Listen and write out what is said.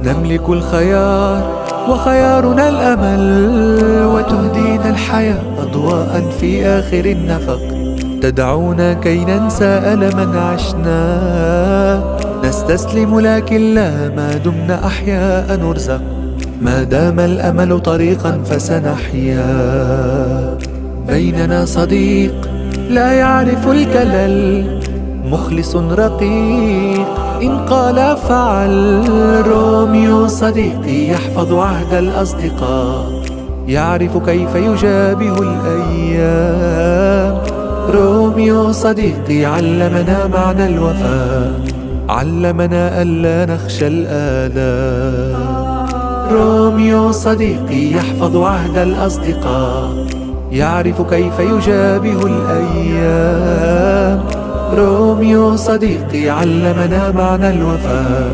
نملك الخيار وخيارنا الأمل، وتهدينا الحياة أضواء في آخر النفق، تدعونا كي ننسى ألما عشنا. نستسلم لكن لا، ما دمنا أحياء نرزق، ما دام الأمل طريقا فسنحيا. بيننا صديق لا يعرف الكلل، مخلص رقيق إن قال فعل. روميو صديقي يحفظ عهد الأصدقاء، يعرف كيف يجابه الأيام. روميو صديقي علمنا معنى الوفاء، علمنا ألا نخشى الآلام. روميو صديقي يحفظ عهد الأصدقاء، يعرف كيف يجابه الأيام. روميو صديقي علمنا معنى الوفاء.